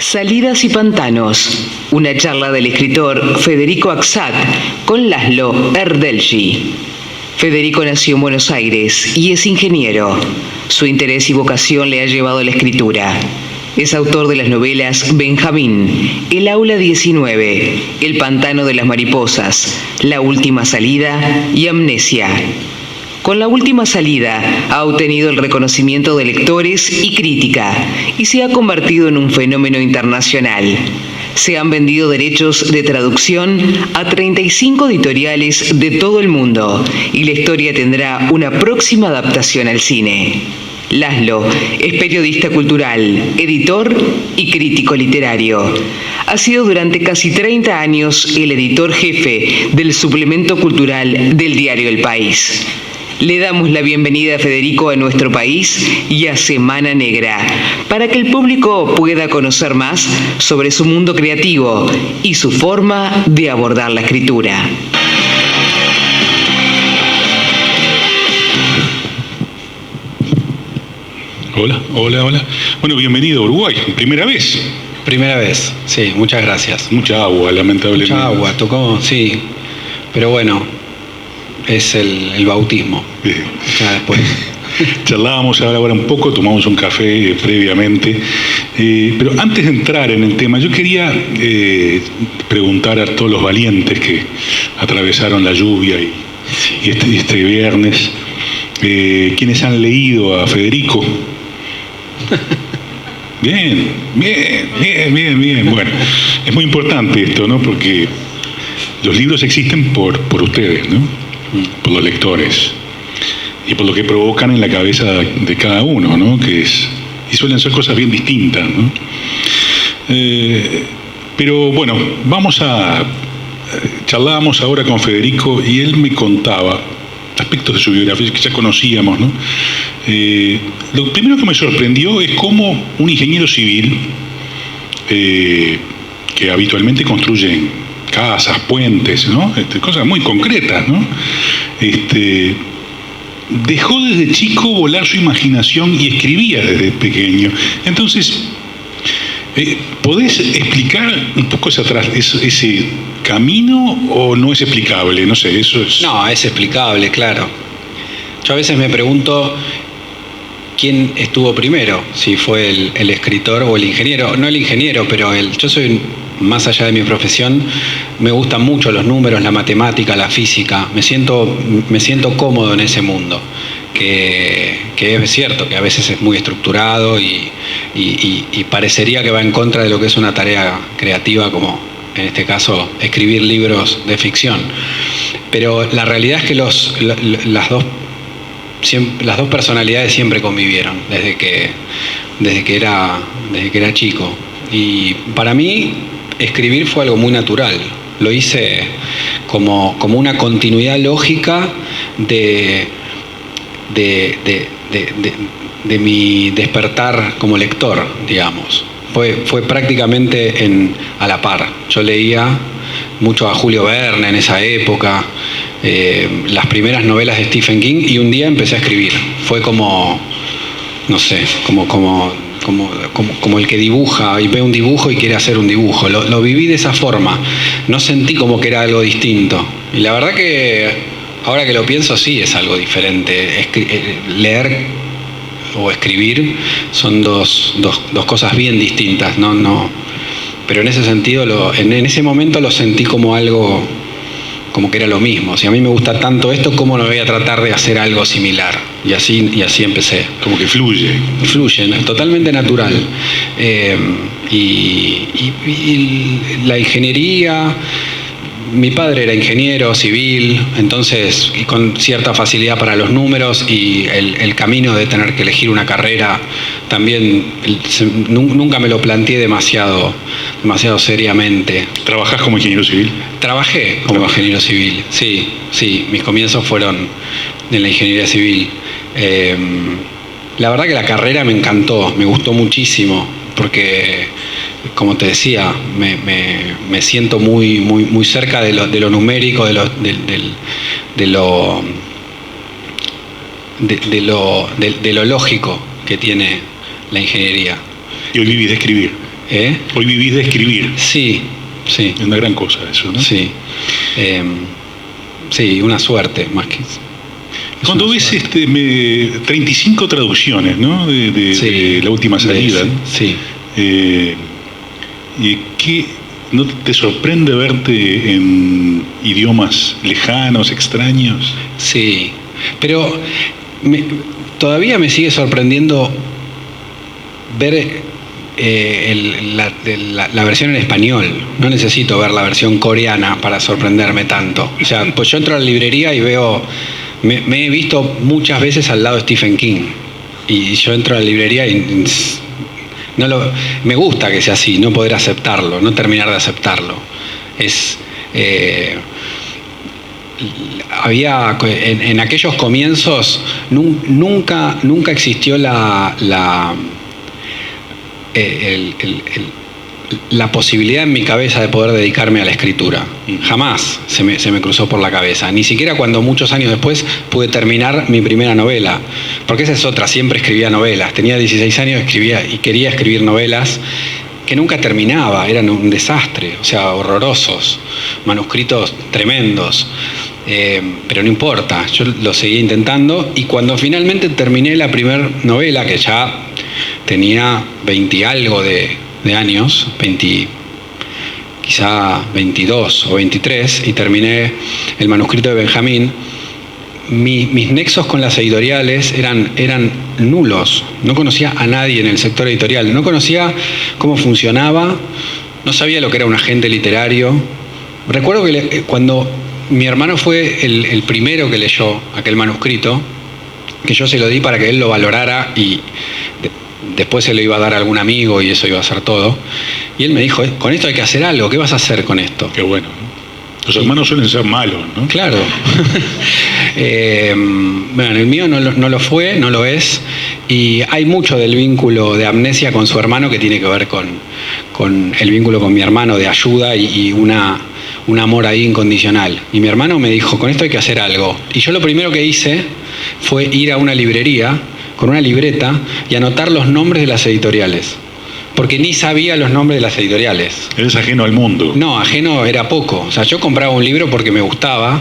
Salidas y pantanos. Una charla del escritor Federico Aksat con Laszlo Erdelji. Federico nació en Buenos Aires y es ingeniero. Su interés y vocación le ha llevado a la escritura. Es autor de las novelas Benjamín, El aula 19, El pantano de las mariposas, La última salida y Amnesia. Con La última salida ha obtenido el reconocimiento de lectores y crítica y se ha convertido en un fenómeno internacional. Se han vendido derechos de traducción a 35 editoriales de todo el mundo y la historia tendrá una próxima adaptación al cine. Laszlo es periodista cultural, editor y crítico literario. Ha sido durante casi 30 años el editor jefe del suplemento cultural del diario El País. Le damos la bienvenida a Federico a nuestro país y a Semana Negra, para que el público pueda conocer más sobre su mundo creativo y su forma de abordar la escritura. Hola. Bueno, bienvenido a Uruguay, primera vez. Primera vez, sí, muchas gracias. Mucha agua, lamentablemente. Mucha agua, tocó, sí, pero bueno, es el bautismo. Bien. Ya después. Charlábamos ahora un poco, tomamos un café previamente, pero antes de entrar en el tema, yo quería preguntar a todos los valientes que atravesaron la lluvia y este viernes, ¿quiénes han leído a Federico? Bien. Bueno, es muy importante esto, ¿no? Porque los libros existen por ustedes, ¿no? Por los lectores y por lo que provocan en la cabeza de cada uno, ¿no? Y suelen ser cosas bien distintas, ¿no? Pero bueno, charlábamos ahora con Federico y él me contaba aspectos de su biografía que ya conocíamos, ¿no? Lo primero que me sorprendió es cómo un ingeniero civil que habitualmente construye casas, puentes, ¿no? Cosas muy concretas, ¿no? Dejó desde chico volar su imaginación y escribía desde pequeño. Entonces, ¿podés explicar un poco ese camino o no es explicable? No sé, eso es... No, es explicable, claro. Yo a veces me pregunto quién estuvo primero, si fue el escritor o el ingeniero. No el ingeniero, pero yo soy, más allá de mi profesión, me gustan mucho los números, la matemática, la física. Me siento cómodo en ese mundo, que es cierto que a veces es muy estructurado y parecería que va en contra de lo que es una tarea creativa, como en este caso escribir libros de ficción. Pero la realidad es que las dos personalidades siempre convivieron desde que era chico. Y para mí escribir fue algo muy natural. Lo hice como una continuidad lógica de mi despertar como lector, digamos. Fue prácticamente a la par. Yo leía mucho a Julio Verne en esa época, las primeras novelas de Stephen King, y un día empecé a escribir. Fue como, no sé, como el que dibuja y ve un dibujo y quiere hacer un dibujo. Lo viví de esa forma. No sentí como que era algo distinto. Y la verdad que ahora que lo pienso, sí es algo diferente. Leer o escribir son dos cosas bien distintas. No. Pero en ese sentido, en ese momento lo sentí como algo, como que era lo mismo. Si a mí me gusta tanto esto, ¿cómo no voy a tratar de hacer algo similar? Y así empecé. Como que fluye, totalmente natural. Y la ingeniería, mi padre era ingeniero civil, entonces, y con cierta facilidad para los números, y el camino de tener que elegir una carrera también nunca me lo planteé demasiado seriamente. ¿Trabajás como ingeniero civil? Trabajé como ingeniero civil, sí, mis comienzos fueron en la ingeniería civil. La verdad que la carrera me encantó, me gustó muchísimo, porque, como te decía, me siento muy cerca de lo numérico, de lo lógico que tiene la ingeniería. Y hoy vivís de escribir. Hoy vivís de escribir. Sí, sí. Es una gran cosa eso, ¿no? Sí. Sí, una suerte, más que... Cuando ves 35 traducciones, ¿no? De la última salida. Sí. ¿Y qué no te sorprende verte en idiomas lejanos, extraños? Sí, pero todavía me sigue sorprendiendo ver la versión en español. No necesito ver la versión coreana para sorprenderme tanto. O sea, pues yo entro a la librería y veo... Me he visto muchas veces al lado de Stephen King. Y yo entro a la librería y me gusta que sea así, no poder aceptarlo, no terminar de aceptarlo. Había en aquellos comienzos nunca existió la posibilidad en mi cabeza de poder dedicarme a la escritura. Jamás se me cruzó por la cabeza. Ni siquiera cuando muchos años después pude terminar mi primera novela. Porque esa es otra, siempre escribía novelas. Tenía 16 años, escribía y quería escribir novelas que nunca terminaba, eran un desastre, o sea, horrorosos, manuscritos tremendos. Pero no importa, yo lo seguía intentando y cuando finalmente terminé la primera novela, que ya tenía 20 y algo de años, 20, quizá 22 o 23, y terminé el manuscrito de Benjamín, mis nexos con las editoriales eran nulos. No conocía a nadie en el sector editorial, no conocía cómo funcionaba, no sabía lo que era un agente literario. Recuerdo que cuando mi hermano fue el primero que leyó aquel manuscrito, que yo se lo di para que él lo valorara y después se lo iba a dar a algún amigo y eso iba a ser todo. Y él me dijo, con esto hay que hacer algo, ¿qué vas a hacer con esto? Qué bueno. Los hermanos suelen ser malos, ¿no? Claro. Bueno, el mío no lo fue, no lo es. Y hay mucho del vínculo de Amnesia con su hermano que tiene que ver con el vínculo con mi hermano de ayuda y un amor ahí incondicional. Y mi hermano me dijo, con esto hay que hacer algo. Y yo lo primero que hice fue ir a una librería con una libreta y anotar los nombres de las editoriales. Porque ni sabía los nombres de las editoriales. Eres ajeno al mundo. No, ajeno era poco. O sea, yo compraba un libro porque me gustaba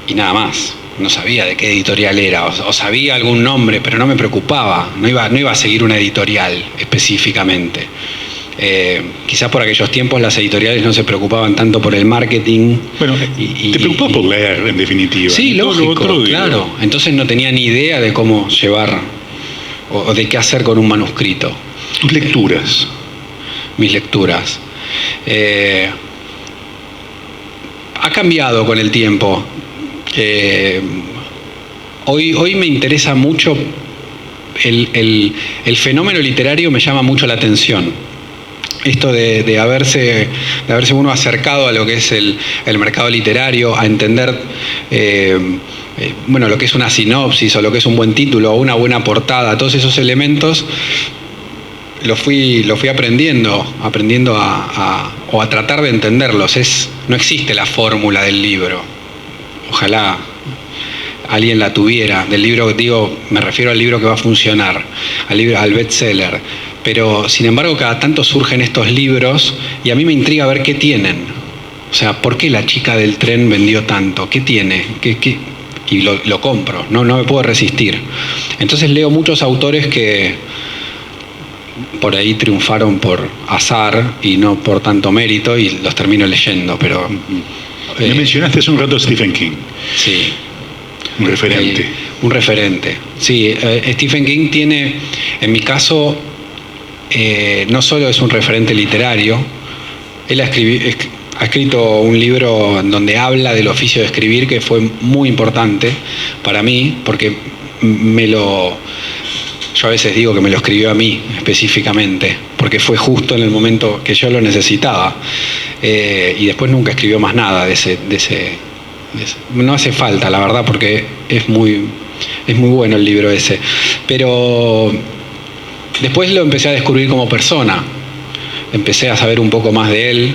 y nada más. No sabía de qué editorial era. O sabía algún nombre, pero no me preocupaba. No iba a seguir una editorial específicamente. Quizás por aquellos tiempos las editoriales no se preocupaban tanto por el marketing. Bueno, te preocupabas por leer, en definitiva. Sí, lógico, claro. Entonces no tenía ni idea de cómo llevar o de qué hacer con un manuscrito. Tus lecturas. Mis lecturas. Ha cambiado con el tiempo. Hoy me interesa mucho el fenómeno literario, me llama mucho la atención. Esto de haberse uno acercado a lo que es el mercado literario, a entender lo que es una sinopsis o lo que es un buen título o una buena portada, todos esos elementos lo fui aprendiendo a tratar de entenderlos. No existe la fórmula del libro. Ojalá alguien la tuviera. Del libro, me refiero al libro que va a funcionar, al bestseller. Pero, sin embargo, cada tanto surgen estos libros y a mí me intriga ver qué tienen. O sea, ¿por qué La chica del tren vendió tanto? ¿Qué tiene? Y lo compro, no me puedo resistir. Entonces leo muchos autores que por ahí triunfaron por azar y no por tanto mérito y los termino leyendo, pero... Me mencionaste hace un rato a Stephen King. Sí. Un referente. Un referente. Sí, Stephen King tiene, en mi caso, no solo es un referente literario, él ha escrito un libro donde habla del oficio de escribir que fue muy importante para mí, porque yo a veces digo que me lo escribió a mí específicamente, porque fue justo en el momento que yo lo necesitaba. Y después nunca escribió más nada de ese. No hace falta, la verdad, porque es muy bueno el libro ese. Pero después lo empecé a descubrir como persona. Empecé a saber un poco más de él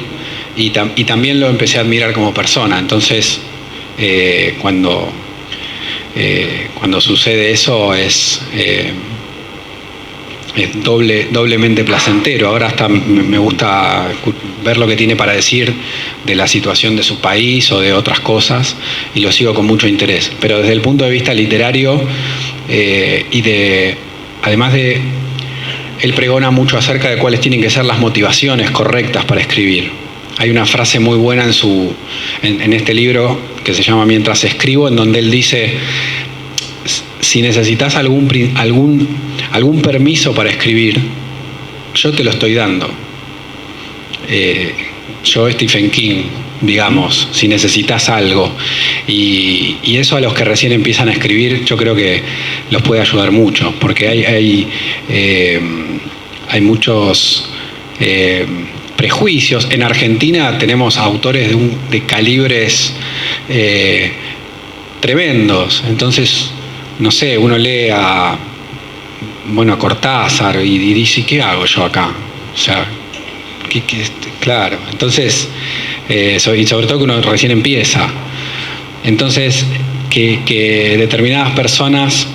y también lo empecé a admirar como persona. Entonces, cuando sucede eso es doblemente placentero. Ahora hasta me gusta ver lo que tiene para decir de la situación de su país o de otras cosas, y lo sigo con mucho interés. Pero desde el punto de vista literario, además de, él pregona mucho acerca de cuáles tienen que ser las motivaciones correctas para escribir. Hay una frase muy buena en este libro que se llama Mientras escribo, en donde él dice: si necesitas algún permiso para escribir, yo te lo estoy dando. Yo, Stephen King, digamos, si necesitas algo. Y eso a los que recién empiezan a escribir, yo creo que los puede ayudar mucho, porque hay muchos prejuicios. En Argentina tenemos autores de calibres tremendos. Entonces, no sé, uno lee a Cortázar y dice: ¿qué hago yo acá? O sea, claro. Entonces, y sobre todo que uno recién empieza. Entonces, que determinadas personas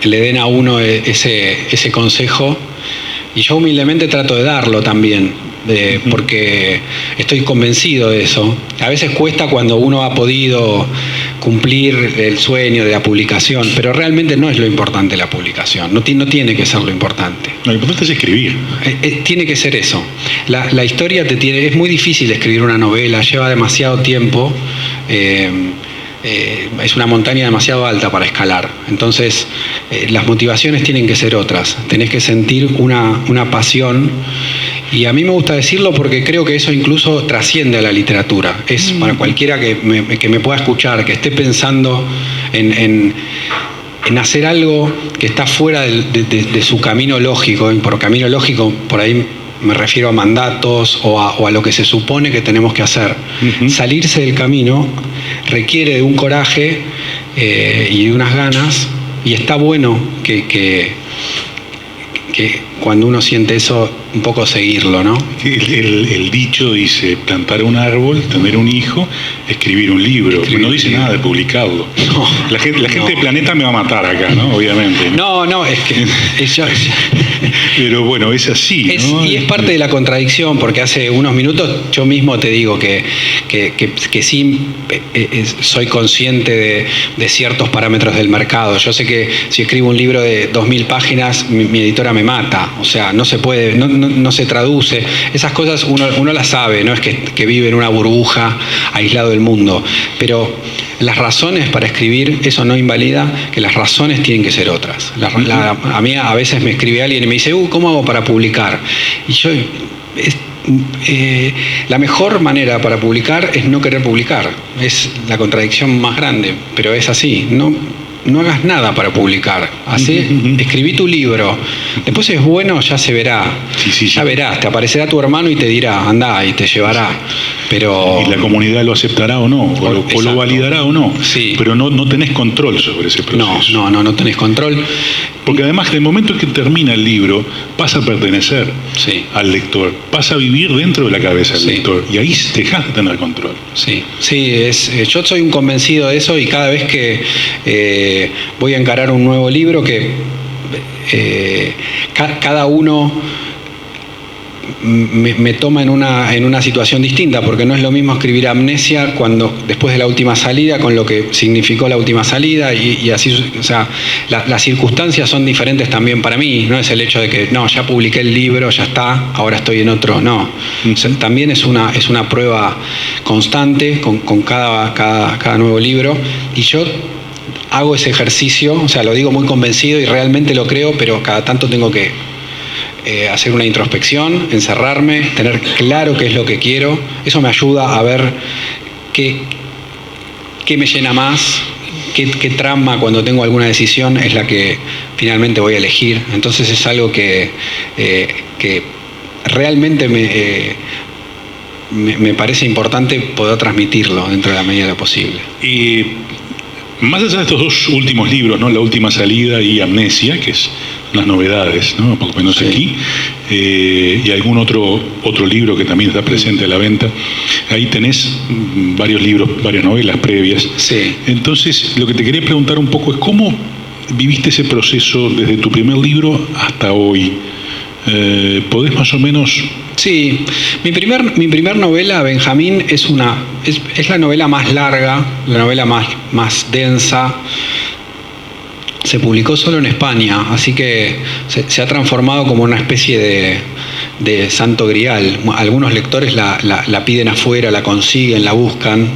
le den a uno ese consejo, y yo humildemente trato de darlo también, porque estoy convencido de eso. A veces cuesta cuando uno ha podido cumplir el sueño de la publicación, pero realmente no es lo importante la publicación, no tiene que ser lo importante. Lo importante es escribir. Tiene que ser eso. La historia es muy difícil escribir una novela, lleva demasiado tiempo, es una montaña demasiado alta para escalar. Entonces, las motivaciones tienen que ser otras. Tenés que sentir una pasión. Y a mí me gusta decirlo porque creo que eso incluso trasciende a la literatura. Es para cualquiera que me pueda escuchar, que esté pensando en hacer algo que está fuera de su camino lógico. Y por camino lógico, por ahí me refiero a mandatos o a lo que se supone que tenemos que hacer. Salirse del camino requiere de un coraje y de unas ganas, y está bueno que cuando uno siente eso, un poco seguirlo, ¿no? El dicho dice: plantar un árbol, tener un hijo, escribir un libro. No dice nada de publicarlo. No, la gente de Planeta me va a matar acá, ¿no? Obviamente. No, es que... Pero bueno, es así, ¿no? Y es parte de la contradicción, porque hace unos minutos yo mismo te digo que sí soy consciente de ciertos parámetros del mercado. Yo sé que si escribo un libro de 2000 páginas, mi editora me mata. O sea, no se puede, no se traduce. Esas cosas uno las sabe, no es que vive en una burbuja aislado del mundo. Pero las razones para escribir, eso no invalida que las razones tienen que ser otras. A mí a veces me escribe alguien y me dice: ¿cómo hago para publicar? Y yo... la mejor manera para publicar es no querer publicar. Es la contradicción más grande, pero es así. No hagas nada para publicar. Escribí tu libro. Después, si es bueno, ya se verá. Ya verás, te aparecerá tu hermano y te dirá: andá, y te llevará. Pero... y la comunidad lo aceptará o no, o lo validará o no. Sí. Pero no tenés control sobre ese proceso. No tenés control. Porque además, del momento en que termina el libro, pasa a pertenecer al lector, pasa a vivir dentro de la cabeza del lector, y ahí dejás de tener control. Sí, yo soy un convencido de eso, y cada vez que voy a encarar un nuevo libro, que cada uno me toma en una situación distinta, porque no es lo mismo escribir Amnesia después de la última salida, con lo que significó la última salida, y así, o sea, las circunstancias son diferentes también para mí. No es el hecho de que ya publiqué el libro, ya está, ahora estoy en otro, no. También es una prueba constante con cada nuevo libro, y yo hago ese ejercicio, o sea, lo digo muy convencido y realmente lo creo, pero cada tanto tengo que hacer una introspección, encerrarme, tener claro qué es lo que quiero. Eso me ayuda a ver qué me llena más, qué trama, cuando tengo alguna decisión, es la que finalmente voy a elegir. Entonces es algo que realmente me parece importante poder transmitirlo dentro de la medida de lo posible. Y más allá de estos dos últimos libros, ¿no? La última salida y Amnesia, que es las novedades, ¿no? Por lo menos aquí, y algún otro libro que también está presente a la venta. Ahí tenés varios libros, varias novelas previas. Sí. Entonces, lo que te quería preguntar un poco es cómo viviste ese proceso desde tu primer libro hasta hoy. ¿Podés más o menos...? Sí, mi primer novela, Benjamín, es la novela más larga, la novela más densa. Se publicó solo en España, así que se ha transformado como una especie de santo grial. Algunos lectores la piden afuera, la consiguen, la buscan,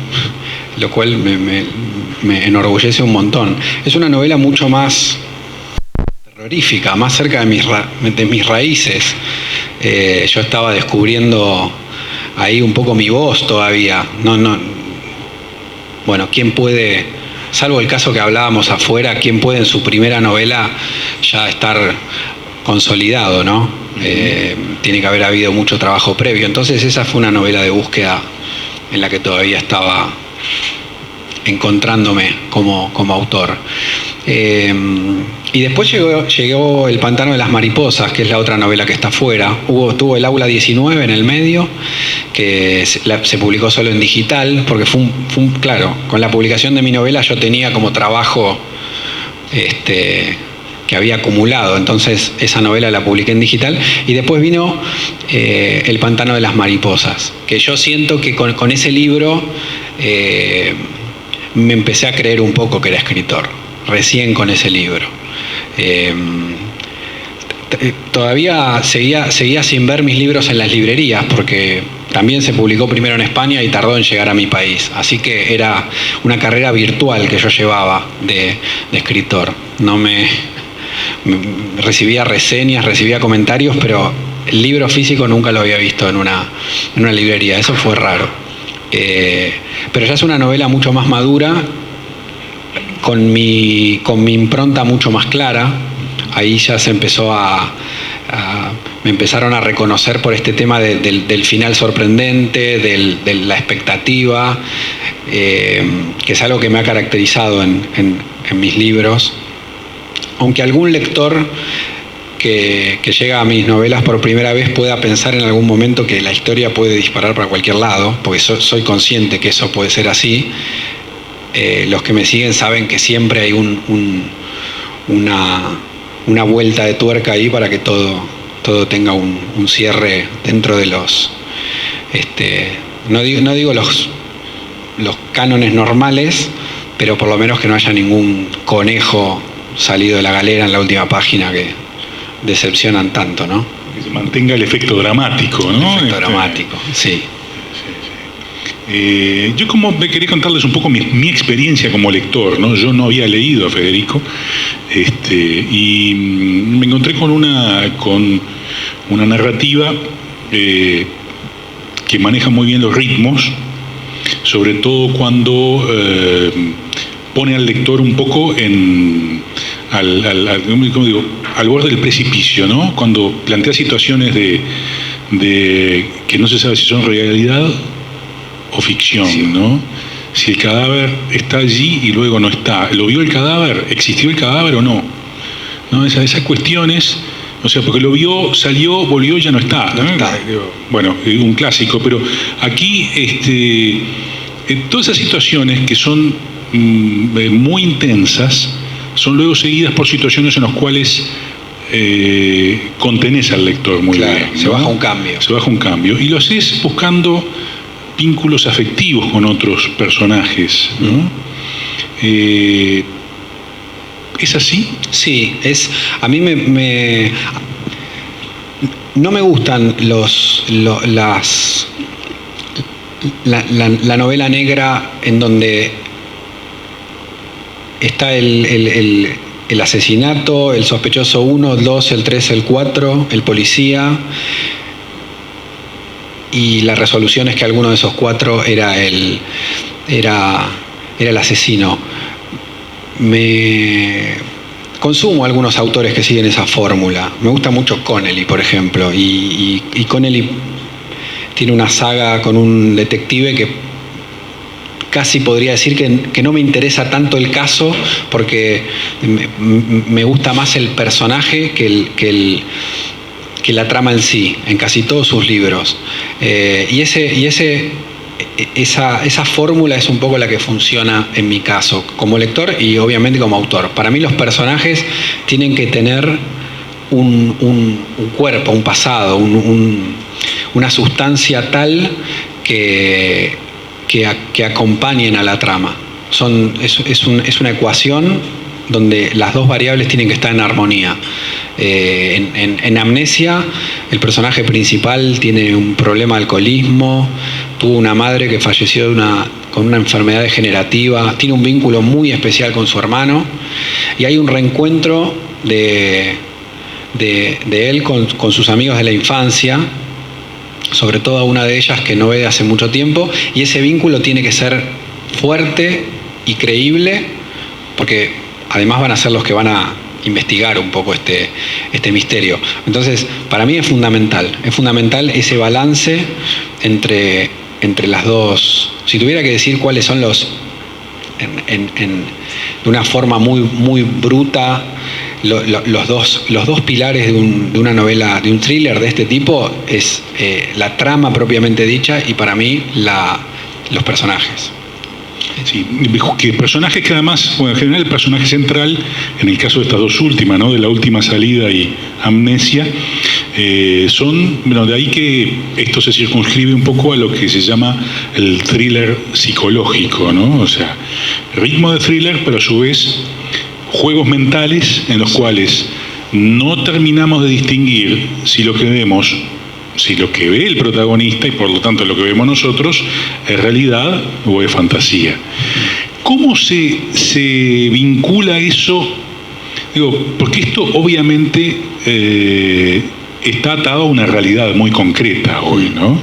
lo cual me enorgullece un montón. Es una novela mucho más terrorífica, más cerca de mis raíces. Yo estaba descubriendo ahí un poco mi voz todavía. Bueno, ¿quién puede, salvo el caso que hablábamos afuera, quién puede en su primera novela ya estar consolidado, ¿no? Tiene que haber habido mucho trabajo previo. Entonces esa fue una novela de búsqueda en la que todavía estaba encontrándome como autor. Y después llegó El pantano de las mariposas, que es la otra novela que está afuera. Tuvo El aula 19 en el medio, que se publicó solo en digital, porque claro, con la publicación de mi novela yo tenía como trabajo que había acumulado, entonces esa novela la publiqué en digital. Y después vino El pantano de las mariposas, que yo siento que con ese libro me empecé a creer un poco que era escritor, recién con ese libro. Todavía seguía sin ver mis libros en las librerías, porque también se publicó primero en España y tardó en llegar a mi país. Así que era una carrera virtual que yo llevaba de escritor. Recibía reseñas, recibía comentarios, pero el libro físico nunca lo había visto en una librería. Eso fue raro. Pero ya es una novela mucho más madura, con mi impronta mucho más clara. Ahí ya se empezó me empezaron a reconocer por este tema del final sorprendente, de la expectativa, que es algo que me ha caracterizado en mis libros. Aunque algún lector que llega a mis novelas por primera vez pueda pensar en algún momento que la historia puede disparar para cualquier lado, porque soy consciente que eso puede ser así. Los que me siguen saben que siempre hay una vuelta de tuerca ahí para que todo tenga un cierre dentro de los... no digo los cánones normales, pero por lo menos que no haya ningún conejo salido de la galera en la última página que decepcionan tanto, ¿no? Que se mantenga el efecto dramático, ¿no? El efecto dramático, sí. Yo como me quería contarles un poco mi experiencia como lector, ¿no? Yo no había leído a Federico, y me encontré con una narrativa que maneja muy bien los ritmos, sobre todo cuando pone al lector un poco al borde del precipicio, ¿no? Cuando plantea situaciones de que no se sabe si son realidad o ficción, sí, ¿no? Si el cadáver está allí y luego no está. ¿Lo vio el cadáver? ¿Existió el cadáver o no? ¿No? Esas cuestiones, o sea, porque lo vio, salió, volvió y ya no está, ¿no? Bueno, un clásico, pero aquí todas esas situaciones que son muy intensas son luego seguidas por situaciones en las cuales contenés al lector muy bien, ¿no? Se baja un cambio. Se baja un cambio. Y lo haces buscando vínculos afectivos con otros personajes, ¿no? ¿Es así? Sí, a mí no me gustan la novela negra en donde está el asesinato, el sospechoso 1, el 2, el 3, el 4, el policía, y la resolución es que alguno de esos 4 era el asesino. Consumo algunos autores que siguen esa fórmula. Me gusta mucho Connelly, por ejemplo, y Connelly tiene una saga con un detective que casi podría decir que no me interesa tanto el caso, porque me gusta más el personaje que la trama en sí, en casi todos sus libros. Y ese esa fórmula es un poco la que funciona en mi caso, como lector y obviamente como autor. Para mí los personajes tienen que tener un cuerpo, un pasado, una sustancia tal que acompañen a la trama. Es una ecuación donde las dos variables tienen que estar en armonía. En Amnesia, el personaje principal tiene un problema de alcoholismo, tuvo una madre que falleció con una enfermedad degenerativa, tiene un vínculo muy especial con su hermano, y hay un reencuentro de él con sus amigos de la infancia, sobre todo a una de ellas que no ve de hace mucho tiempo, y ese vínculo tiene que ser fuerte y creíble, porque además van a ser los que van a investigar un poco este misterio. Entonces, para mí es fundamental ese balance entre las dos. Si tuviera que decir cuáles son de una forma muy, muy bruta, los dos pilares de una novela, de un thriller de este tipo, es la trama propiamente dicha y para mí los personajes. Sí, que personajes que además, bueno, en general el personaje central, en el caso de estas dos últimas, ¿no? De La Última Salida y Amnesia, son, bueno, de ahí que esto se circunscribe un poco a lo que se llama el thriller psicológico, ¿no? O sea, ritmo de thriller, pero a su vez juegos mentales en los cuales no terminamos de distinguir si lo que ve el protagonista y por lo tanto lo que vemos nosotros es realidad o es fantasía. ¿Cómo se vincula eso? Digo, porque esto obviamente está atado a una realidad muy concreta hoy, ¿no?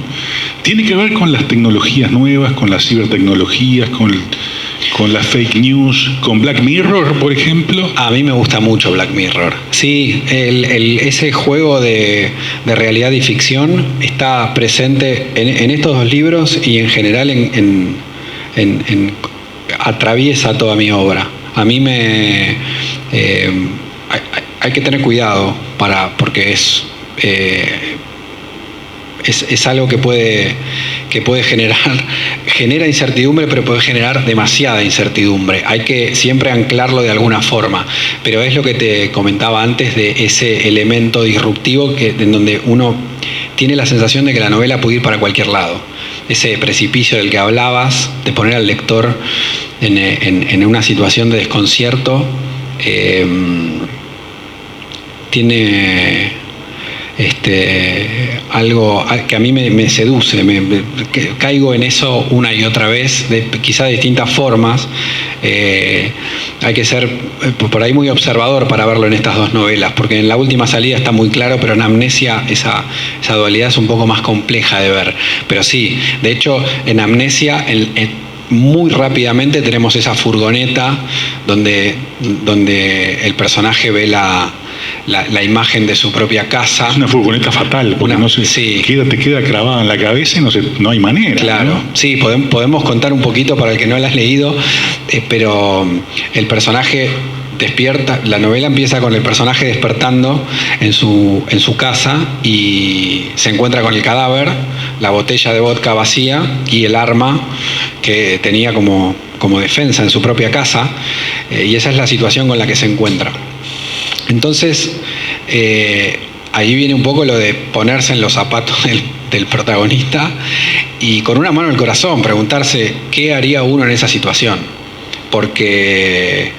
Tiene que ver con las tecnologías nuevas, con las cibertecnologías, con las fake news, con Black Mirror, por ejemplo. A mí me gusta mucho Black Mirror. Sí, ese juego de realidad y ficción está presente en estos dos libros y en general atraviesa toda mi obra. A mí hay que tener cuidado porque es algo que puede genera incertidumbre, pero puede generar demasiada incertidumbre. Hay que siempre anclarlo de alguna forma, pero es lo que te comentaba antes de ese elemento disruptivo en donde uno tiene la sensación de que la novela puede ir para cualquier lado. Ese precipicio del que hablabas, de poner al lector en una situación de desconcierto, tiene algo que a mí me seduce, caigo en eso una y otra vez, quizá de distintas formas. Hay que ser por ahí muy observador para verlo en estas dos novelas, porque en La Última Salida está muy claro, pero en Amnesia esa dualidad es un poco más compleja de ver. Pero sí, de hecho, en Amnesia muy rápidamente tenemos esa furgoneta donde el personaje ve la imagen de su propia casa. Es una furgoneta fatal, porque sí. te queda clavada en la cabeza y no hay manera. Claro, ¿no? Sí, podemos contar un poquito para el que no la has leído, pero el personaje despierta, la novela empieza con el personaje despertando en su casa y se encuentra con el cadáver, la botella de vodka vacía y el arma que tenía como defensa en su propia casa, y esa es la situación con la que se encuentra. Entonces, ahí viene un poco lo de ponerse en los zapatos del protagonista y con una mano en el corazón preguntarse qué haría uno en esa situación. Porque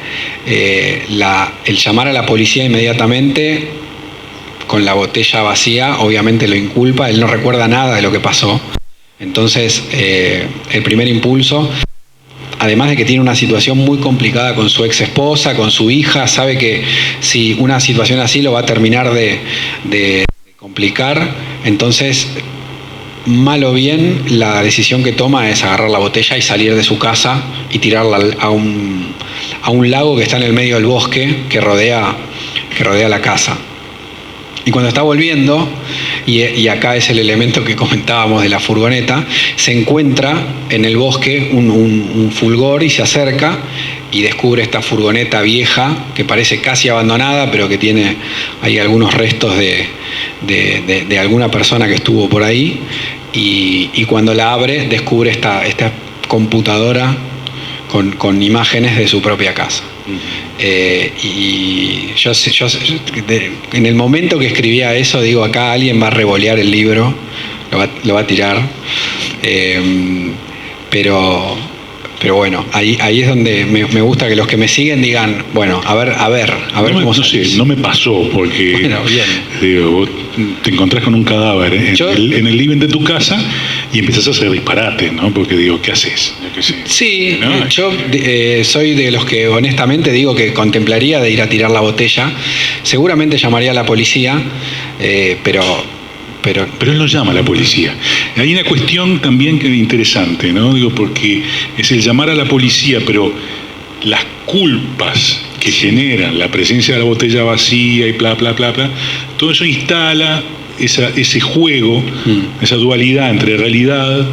el llamar a la policía inmediatamente con la botella vacía obviamente lo inculpa, él no recuerda nada de lo que pasó. Entonces, el primer impulso, además de que tiene una situación muy complicada con su ex esposa, con su hija, sabe que si una situación así lo va a terminar de complicar, entonces, mal o bien, la decisión que toma es agarrar la botella y salir de su casa y tirarla a un lago que está en el medio del bosque que rodea la casa. Y cuando está volviendo, y acá es el elemento que comentábamos de la furgoneta, se encuentra en el bosque un fulgor y se acerca y descubre esta furgoneta vieja que parece casi abandonada, pero que tiene ahí algunos restos de alguna persona que estuvo por ahí, y cuando la abre descubre esta computadora con imágenes de su propia casa. Y yo en el momento que escribía eso, digo, acá alguien va a revolear el libro, lo va a tirar, pero bueno, ahí es donde me gusta que los que me siguen digan, bueno, a ver cómo no sé, no me pasó, porque bueno, bien. Digo, vos te encontrás con un cadáver en el living de tu casa y empezás a hacer disparates, ¿no? Porque digo, ¿qué haces? Yo qué sé. Sí, ¿no? yo soy de los que honestamente digo que contemplaría de ir a tirar la botella. Seguramente llamaría a la policía, pero él no llama a la policía. Hay una cuestión también que es interesante, ¿no? Digo, porque es el llamar a la policía, pero las culpas que generan la presencia de la botella vacía y bla, bla, bla, bla, todo eso instala ese juego, esa dualidad entre realidad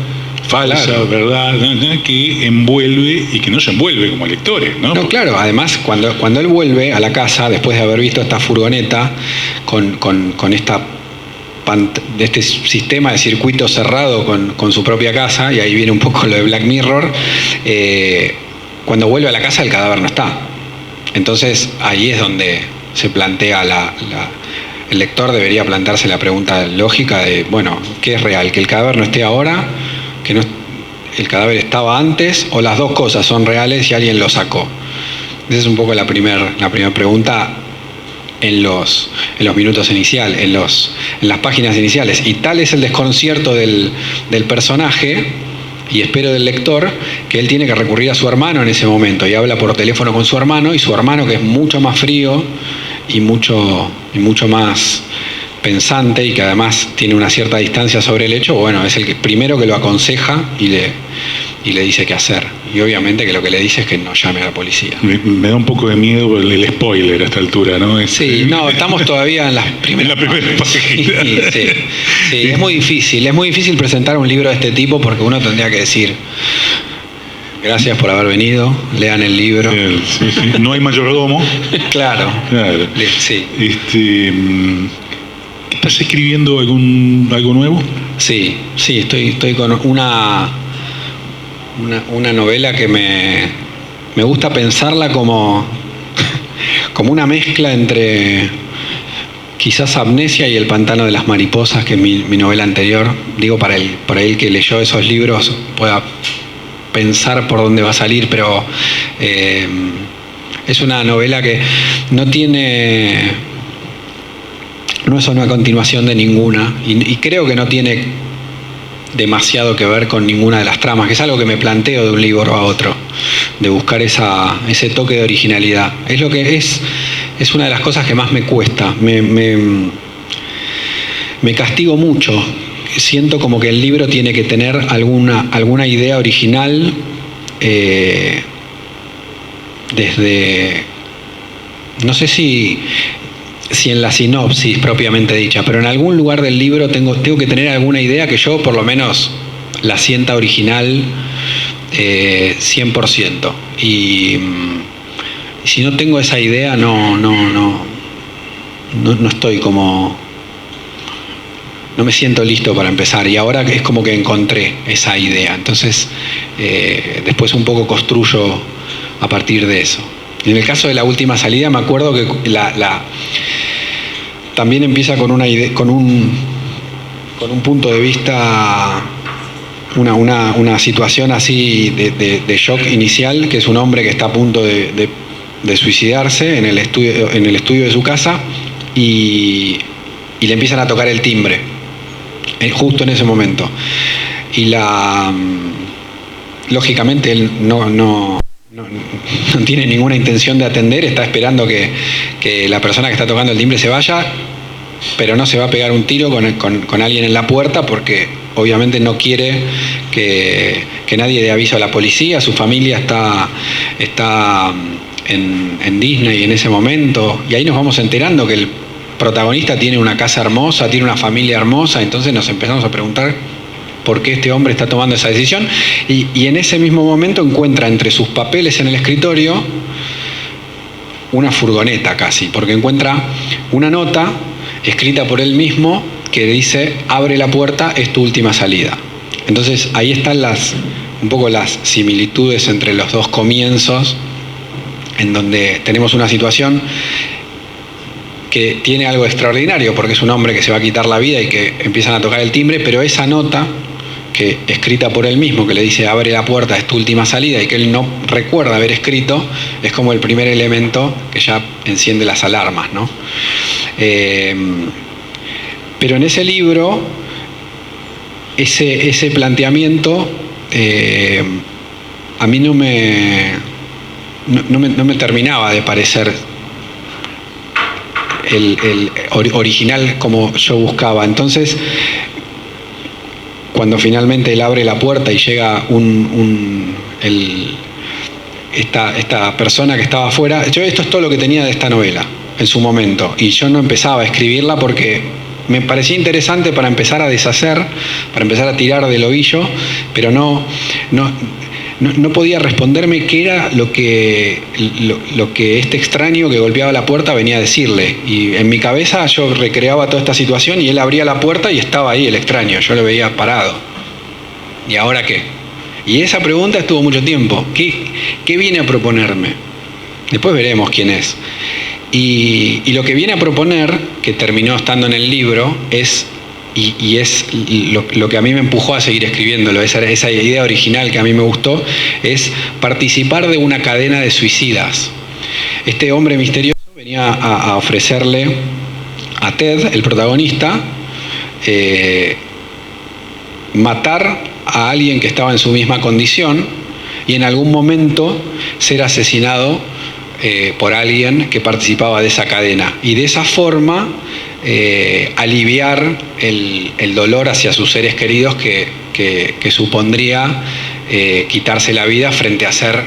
falsa, claro, verdad, ¿no? Que envuelve y que no se envuelve como lectores, ¿no? No, claro, además cuando él vuelve a la casa, después de haber visto esta furgoneta con este sistema de circuito cerrado con su propia casa, y ahí viene un poco lo de Black Mirror, cuando vuelve a la casa el cadáver no está. Entonces ahí es donde se plantea el lector debería plantearse la pregunta lógica de, bueno, ¿qué es real? ¿Que el cadáver no esté ahora? ¿Que no, el cadáver estaba antes? ¿O las dos cosas son reales y alguien lo sacó? Esa es un poco la primera pregunta en los minutos iniciales, en las páginas iniciales. Y tal es el desconcierto del personaje, y espero del lector, que él tiene que recurrir a su hermano en ese momento, y habla por teléfono con su hermano, y su hermano, que es mucho más frío y mucho más pensante, y que además tiene una cierta distancia sobre el hecho, bueno, es el primero que lo aconseja y le dice qué hacer. Y obviamente que lo que le dice es que no llame a la policía. Me da un poco de miedo el spoiler a esta altura, ¿no? Sí, no, estamos todavía en las primeras páginas. Sí, es muy difícil presentar un libro de este tipo, porque uno tendría que decir, gracias por haber venido, lean el libro. Sí. No hay mayordomo. Claro. Sí. ¿Estás escribiendo algo nuevo? Sí, estoy con una novela que me gusta pensarla como una mezcla entre quizás Amnesia y El pantano de las mariposas, que es mi novela anterior. Digo, para el que leyó esos libros pueda pensar por dónde va a salir, pero es una novela que no es una continuación de ninguna, y creo que no tiene demasiado que ver con ninguna de las tramas, que es algo que me planteo de un libro a otro, de buscar ese toque de originalidad. Es lo que es una de las cosas que más me cuesta. Me castigo mucho. Siento como que el libro tiene que tener alguna idea original, desde, no sé si en la sinopsis propiamente dicha, pero en algún lugar del libro tengo que tener alguna idea que yo por lo menos la sienta original 100%. Y si no tengo esa idea, no estoy como... No me siento listo para empezar, y ahora es como que encontré esa idea. Entonces, después un poco construyo a partir de eso. En el caso de La última salida, me acuerdo que también empieza con una idea, con un punto de vista, una situación así de shock inicial, que es un hombre que está a punto de suicidarse en el estudio de su casa, y le empiezan a tocar el timbre justo en ese momento. Y lógicamente él no tiene ninguna intención de atender, está esperando que la persona que está tocando el timbre se vaya, pero no se va a pegar un tiro con alguien en la puerta, porque obviamente no quiere que nadie dé aviso a la policía. Su familia está en Disney en ese momento, y ahí nos vamos enterando que el protagonista tiene una casa hermosa, tiene una familia hermosa. Entonces nos empezamos a preguntar por qué este hombre está tomando esa decisión, y en ese mismo momento encuentra entre sus papeles en el escritorio una furgoneta casi, porque encuentra una nota escrita por él mismo, que dice, abre la puerta, es tu última salida. Entonces ahí están un poco las similitudes entre los dos comienzos, en donde tenemos una situación que tiene algo extraordinario, porque es un hombre que se va a quitar la vida y que empiezan a tocar el timbre, pero esa nota, que escrita por él mismo, que le dice abre la puerta, es tu última salida, y que él no recuerda haber escrito, es como el primer elemento que ya enciende las alarmas, ¿no? Pero en ese libro, ese planteamiento a mí no me terminaba de parecer el original como yo buscaba. Entonces, cuando finalmente él abre la puerta y llega esta persona que estaba afuera, esto es todo lo que tenía de esta novela en su momento, y yo no empezaba a escribirla porque me parecía interesante para empezar a deshacer, para empezar a tirar del ovillo, pero no podía responderme qué era lo que este extraño que golpeaba la puerta venía a decirle. Y en mi cabeza yo recreaba toda esta situación y él abría la puerta y estaba ahí el extraño, yo lo veía parado. ¿Y ahora qué? Y esa pregunta estuvo mucho tiempo. ¿Qué viene a proponerme? Después veremos quién es. Y lo que viene a proponer, que terminó estando en el libro, es lo que a mí me empujó a seguir escribiéndolo, esa idea original que a mí me gustó, es participar de una cadena de suicidas. Este hombre misterioso venía a ofrecerle a Ted, el protagonista, matar a alguien que estaba en su misma condición y en algún momento ser asesinado por alguien que participaba de esa cadena, y de esa forma aliviar el dolor hacia sus seres queridos que supondría quitarse la vida frente a ser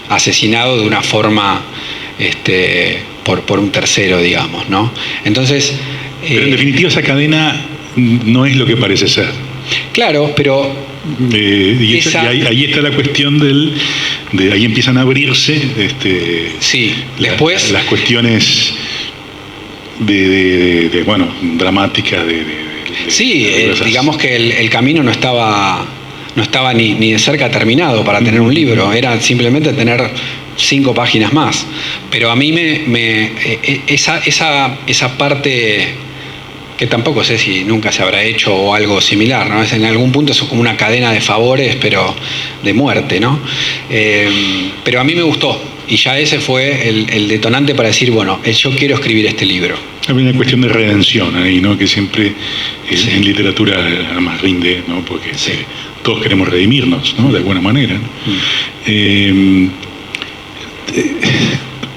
asesinado de una forma por un tercero, digamos, ¿no? Entonces, pero en definitiva esa cadena no es lo que parece ser. Claro, pero y ahí está la cuestión de ahí empiezan a abrirse sí, después las cuestiones dramáticas sí, digamos que el camino no estaba ni de cerca terminado para tener un libro, era simplemente tener 5 páginas más. Pero a mí esa parte, que tampoco sé si nunca se habrá hecho o algo similar, ¿no? En algún punto es como una cadena de favores, pero de muerte, ¿no? Pero a mí me gustó, y ya ese fue el detonante para decir, bueno, yo quiero escribir este libro. Hay una cuestión de redención ahí, ¿no? Que siempre Sí. en literatura además rinde, ¿no? Porque Sí. todos queremos redimirnos, ¿no? De alguna manera, ¿no?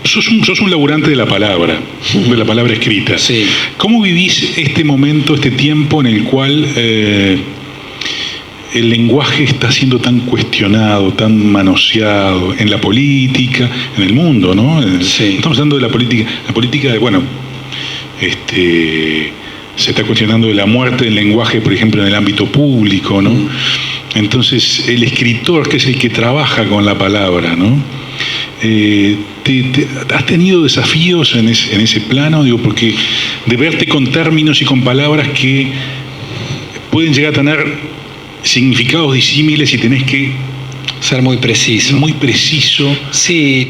Sos un laburante de la palabra escrita. Sí. ¿Cómo vivís este momento, este tiempo en el cual el lenguaje está siendo tan cuestionado, tan manoseado en la política, en el mundo, ¿no? Sí. Estamos hablando de la política de, se está cuestionando de la muerte del lenguaje, por ejemplo, en el ámbito público, ¿no? Entonces, el escritor, que es el que trabaja con la palabra, ¿no? ¿Has tenido desafíos en ese plano? Digo, porque de verte con términos y con palabras que pueden llegar a tener significados disímiles y tenés que Ser muy preciso. muy preciso. Sí,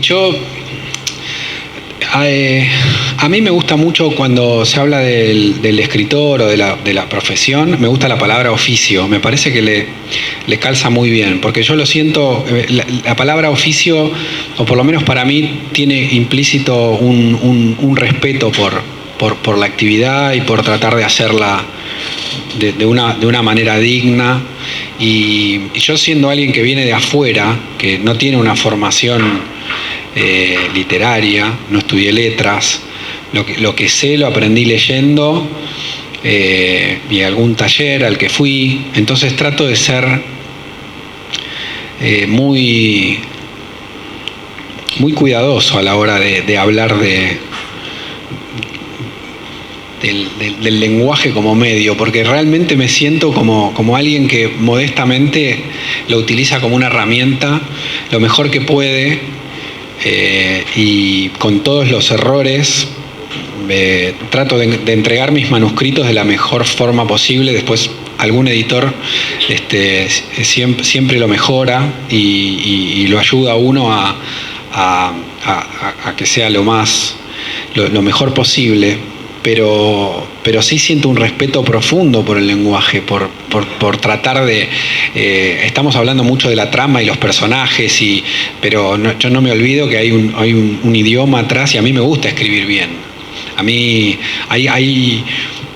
a mí me gusta mucho cuando se habla del escritor o de la profesión, me gusta la palabra oficio, me parece que le calza muy bien, porque yo lo siento, la palabra oficio, o por lo menos para mí, tiene implícito un respeto por la actividad y por tratar de hacerla de una manera digna. Y yo, siendo alguien que viene de afuera, que no tiene una formación literaria, no estudié letras, lo que sé lo aprendí leyendo y algún taller al que fui, entonces trato de ser muy cuidadoso a la hora de hablar del lenguaje como medio, porque realmente me siento como alguien que modestamente lo utiliza como una herramienta lo mejor que puede, y con todos los errores trato de entregar mis manuscritos de la mejor forma posible. Después algún editor siempre lo mejora y lo ayuda a uno a que sea lo mejor posible. Pero sí siento un respeto profundo por el lenguaje, por tratar de... estamos hablando mucho de la trama y los personajes, pero yo no me olvido que hay un idioma atrás, y a mí me gusta escribir bien. A mí hay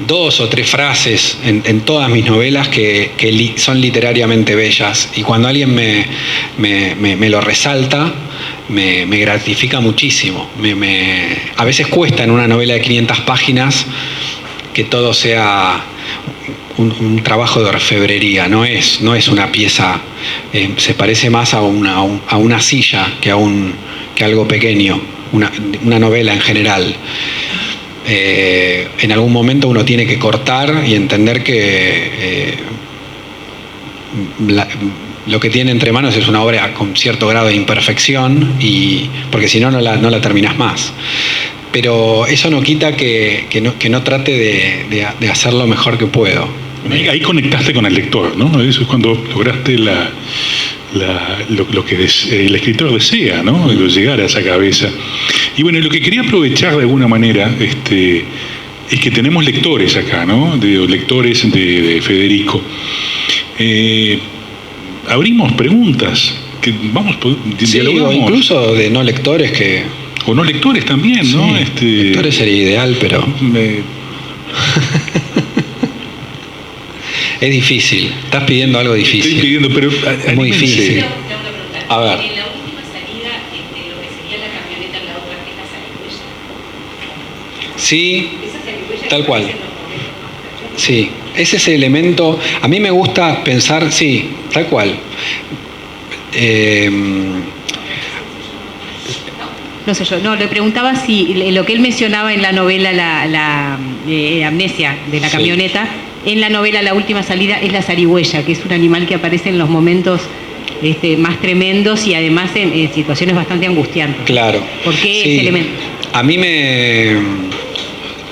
2 o 3 frases en todas mis novelas que son literariamente bellas, y cuando alguien me lo resalta, me gratifica muchísimo. A veces cuesta en una novela de 500 páginas que todo sea un trabajo de orfebrería. No es una pieza, se parece más a una silla que a algo pequeño, una novela en general. En algún momento uno tiene que cortar y entender que lo que tiene entre manos es una obra con cierto grado de imperfección, porque si no la terminás más. Pero eso no quita que no trate de hacer lo mejor que puedo. Ahí conectaste con el lector, ¿no? Eso es cuando lograste lo que el escritor desea, ¿no? Llegar a esa cabeza. Y bueno, lo que quería aprovechar de alguna manera es que tenemos lectores acá, ¿no? Lectores de Federico. Abrimos preguntas, que vamos, dialogamos. O incluso de no lectores o no lectores también, sí, ¿no? Lectores sería ideal, pero es difícil. Estás pidiendo algo difícil. Estoy pidiendo, pero es muy difícil. A ver. En la última salida, lo que sería la camioneta al lado de la zarigüeya. Sí, Esa zarigüeya tal cual. aparece en los momentos más Sí, es ese elemento. A mí me gusta pensar, sí, tal cual. No sé yo, le preguntaba si lo que él mencionaba en la novela la amnesia de la camioneta, en la novela La última salida es la zarigüeya, que es un animal que aparece en los momentos más tremendos y además en situaciones bastante angustiantes. Claro. ¿Por qué Sí. ese elemento? A mí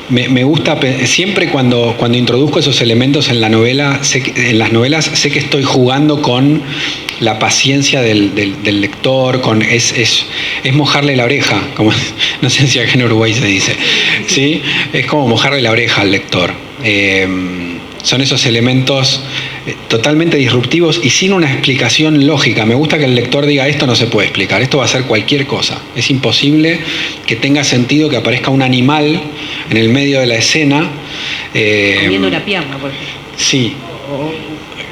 me gusta, siempre cuando introduzco esos elementos en las novelas, sé que estoy jugando con la paciencia del lector, es mojarle la oreja, como no sé si acá en Uruguay se dice, ¿sí? Es como mojarle la oreja al lector. Son esos elementos totalmente disruptivos y sin una explicación lógica. Me gusta que el lector diga: esto no se puede explicar, esto va a ser cualquier cosa. Es imposible que tenga sentido que aparezca un animal en el medio de la escena. Comiendo una pierna, por ejemplo. Sí.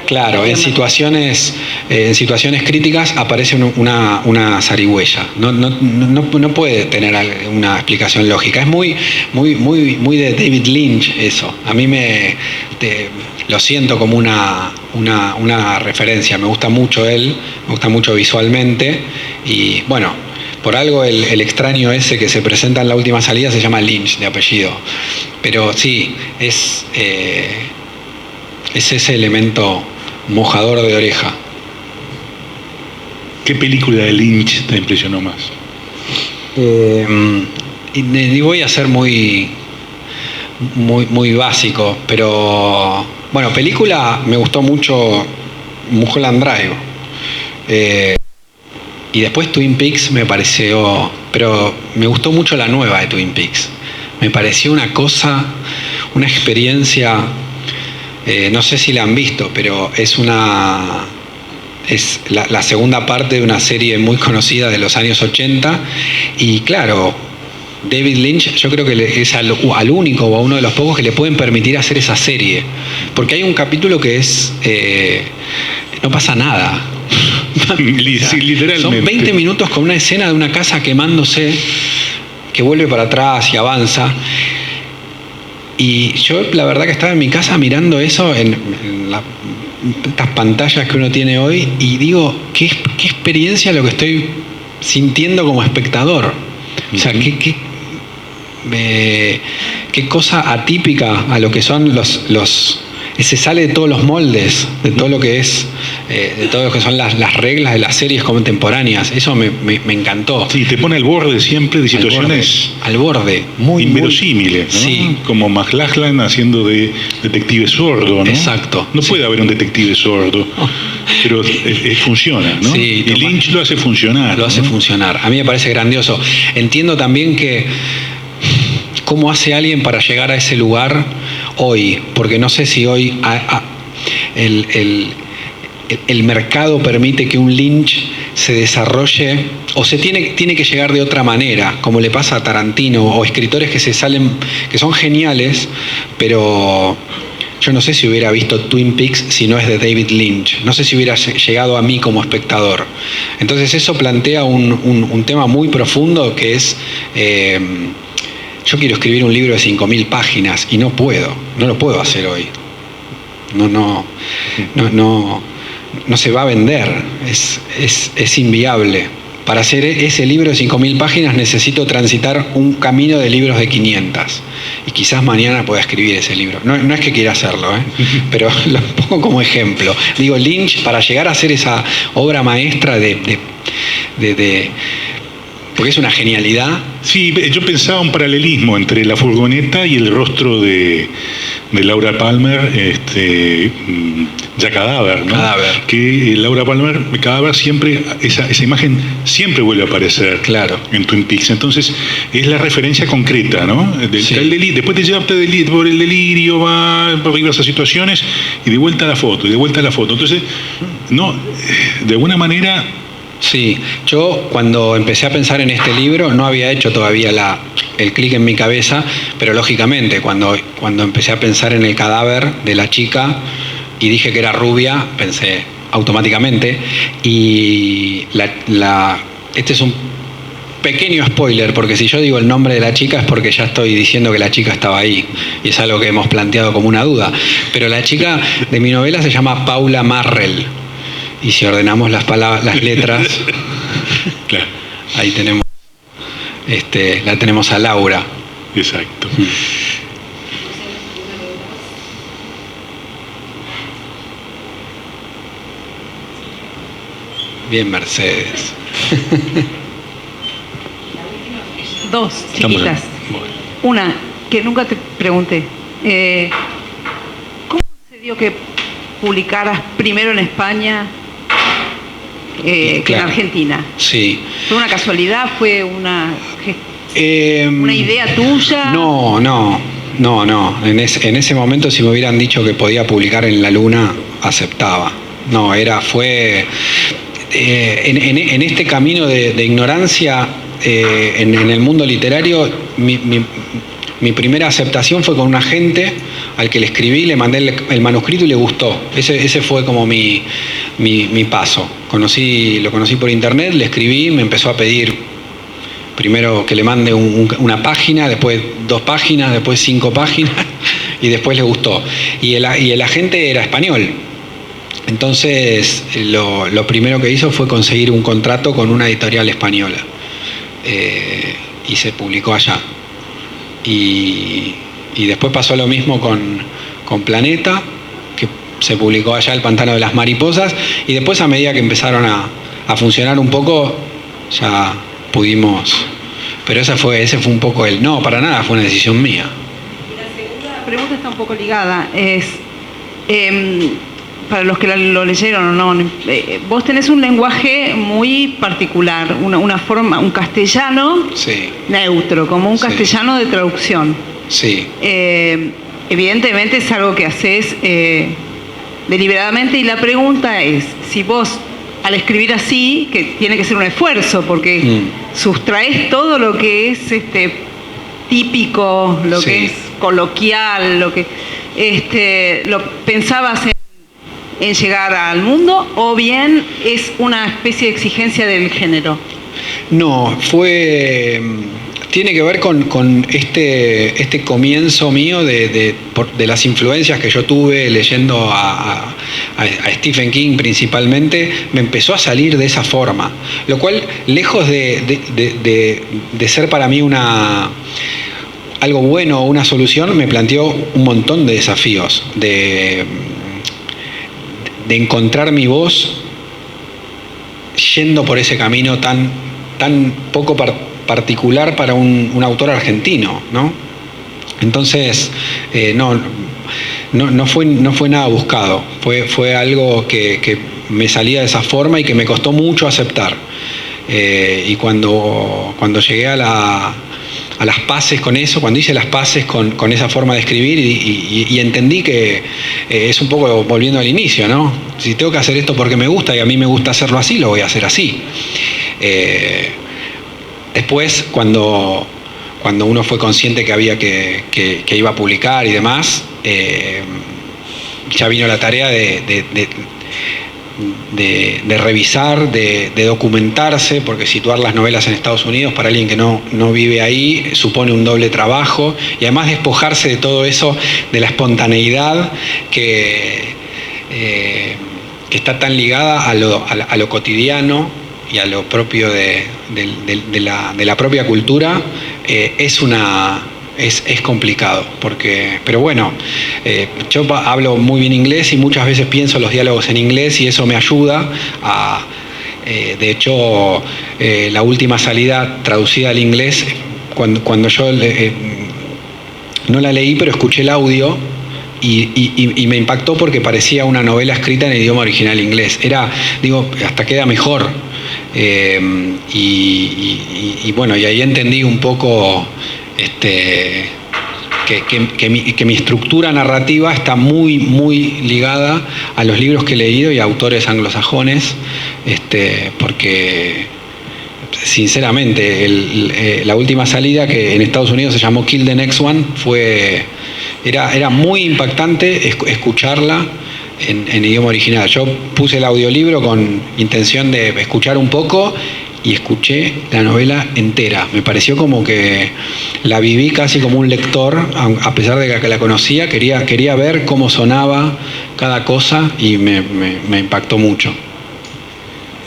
Claro, en situaciones críticas aparece una zarigüeya. No puede tener una explicación lógica. Es muy de David Lynch eso. A mí lo siento como una referencia. Me gusta mucho él, me gusta mucho visualmente. Y bueno, por algo el extraño ese que se presenta en La última salida se llama Lynch de apellido. Pero sí, es ese elemento mojador de oreja. ¿Qué película de Lynch te impresionó más? Y voy a ser muy básico, pero bueno, película me gustó mucho Mulholland Drive. Y después Twin Peaks me pareció, pero me gustó mucho la nueva de Twin Peaks. Me pareció una experiencia. No sé si la han visto, pero es la segunda parte de una serie muy conocida de los años 80. Y claro, David Lynch yo creo que es al único o a uno de los pocos que le pueden permitir hacer esa serie. Porque hay un capítulo que no pasa nada. Sí, literalmente. Son 20 minutos con una escena de una casa quemándose, que vuelve para atrás y avanza. Y yo la verdad que estaba en mi casa mirando eso en estas pantallas que uno tiene hoy y digo, qué experiencia lo que estoy sintiendo como espectador. O sea, qué cosa atípica a lo que son se sale de todos los moldes, de todo lo que es de todo lo que son las reglas de las series contemporáneas. Eso me encantó. Sí, te pone al borde siempre de situaciones Al borde, muy inverosímiles, ¿no? Sí. Como McLachlan haciendo de detective sordo, ¿no? Exacto. No puede haber un detective sordo, pero funciona, ¿no? Sí, y Lynch lo hace funcionar. Lo hace funcionar. A mí me parece grandioso. Entiendo también que cómo hace alguien para llegar a ese lugar hoy, porque no sé si hoy el mercado permite que un Lynch se desarrolle o se tiene que llegar de otra manera, como le pasa a Tarantino o escritores que que son geniales, pero yo no sé si hubiera visto Twin Peaks si no es de David Lynch, no sé si hubiera llegado a mí como espectador. Entonces eso plantea un tema muy profundo que es yo quiero escribir un libro de 5.000 páginas y no lo puedo hacer hoy. No se va a vender, es inviable. Para hacer ese libro de 5.000 páginas necesito transitar un camino de libros de 500 y quizás mañana pueda escribir ese libro. No es que quiera hacerlo, pero lo pongo como ejemplo. Digo, Lynch, para llegar a hacer esa obra maestra porque es una genialidad. Sí, yo pensaba un paralelismo entre La furgoneta y el rostro de Laura Palmer, ya cadáver, ¿no? Cadáver. Que Laura Palmer, cadáver, siempre, esa imagen siempre vuelve a aparecer, claro, en Twin Peaks. Entonces, es la referencia concreta, ¿no? Sí. Después te lleva por el delirio, va por diversas situaciones, y de vuelta a la foto, y de vuelta a la foto. Entonces, no, de alguna manera. Sí, yo cuando empecé a pensar en este libro no había hecho todavía el clic en mi cabeza, pero lógicamente cuando empecé a pensar en el cadáver de la chica y dije que era rubia, pensé automáticamente, y este es un pequeño spoiler, porque si yo digo el nombre de la chica es porque ya estoy diciendo que la chica estaba ahí, y es algo que hemos planteado como una duda, pero la chica de mi novela se llama Paula Marrell. Y si ordenamos las letras, Claro. ahí tenemos, la tenemos a Laura. Exacto. Bien, Mercedes. Dos Estamos chiquitas. bueno. Una que nunca te pregunté. ¿Cómo se dio que publicaras primero en España que en Claro. Argentina? Sí. ¿Fue una casualidad? ¿Fue una idea tuya? No. En ese momento, si me hubieran dicho que podía publicar en La Luna, aceptaba. No, fue en este camino de ignorancia en el mundo literario. Mi primera aceptación fue con un agente al que le escribí, le mandé el manuscrito y le gustó. Ese fue como mi paso. Lo conocí por internet, le escribí, me empezó a pedir primero que le mande una página, después 2 páginas, después 5 páginas y después le gustó. Y el agente era español. Entonces lo primero que hizo fue conseguir un contrato con una editorial española y se publicó allá. Y después pasó lo mismo con Planeta, que se publicó allá El Pantano de las Mariposas, y después a medida que empezaron a funcionar un poco, ya pudimos. Pero ese fue un poco no, para nada, fue una decisión mía. La segunda pregunta está un poco ligada. Para los que lo leyeron o no, vos tenés un lenguaje muy particular, una forma, un castellano Sí. neutro, como un Sí. castellano de traducción. Sí. Evidentemente es algo que haces deliberadamente, y la pregunta es, si vos al escribir así, que tiene que ser un esfuerzo, porque sustraes todo lo que es típico, lo Sí. que es coloquial, lo que lo pensabas en llegar al mundo, o bien es una especie de exigencia del género. No, tiene que ver con este comienzo mío de las influencias que yo tuve leyendo a Stephen King principalmente. Me empezó a salir de esa forma, lo cual, lejos de ser para mí algo bueno o una solución, me planteó un montón de desafíos, de encontrar mi voz yendo por ese camino tan poco particular para un autor argentino, ¿no? Entonces, no fue nada buscado, fue algo que me salía de esa forma y que me costó mucho aceptar. Y cuando llegué a las paces con eso, cuando hice las paces con esa forma de escribir y entendí que es un poco volviendo al inicio, ¿no? Si tengo que hacer esto porque me gusta y a mí me gusta hacerlo así, lo voy a hacer así. Después, cuando uno fue consciente que había que iba a publicar y demás, ya vino la tarea de revisar, de documentarse, porque situar las novelas en Estados Unidos para alguien que no vive ahí supone un doble trabajo, y además despojarse de todo eso, de la espontaneidad que está tan ligada a lo cotidiano y a lo propio de la propia cultura. Es complicado, pero bueno, yo hablo muy bien inglés y muchas veces pienso los diálogos en inglés y eso me ayuda a... de hecho, la última salida traducida al inglés, cuando yo no la leí, pero escuché el audio y me impactó porque parecía una novela escrita en idioma original inglés. Hasta queda mejor. Y bueno, y ahí entendí un poco que mi estructura narrativa está muy, muy ligada a los libros que he leído y a autores anglosajones, porque sinceramente la última salida, que en Estados Unidos se llamó Kill the Next One, era muy impactante escucharla en idioma original. Yo puse el audiolibro con intención de escuchar un poco y escuché la novela entera. Me pareció como que la viví casi como un lector, a pesar de que la conocía, quería ver cómo sonaba cada cosa y me impactó mucho.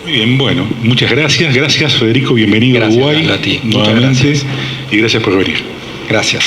Muy bien, bueno, muchas gracias. Gracias, Federico, bienvenido Gracias, a Uruguay a ti. nuevamente. Muchas gracias. Y gracias por venir. Gracias.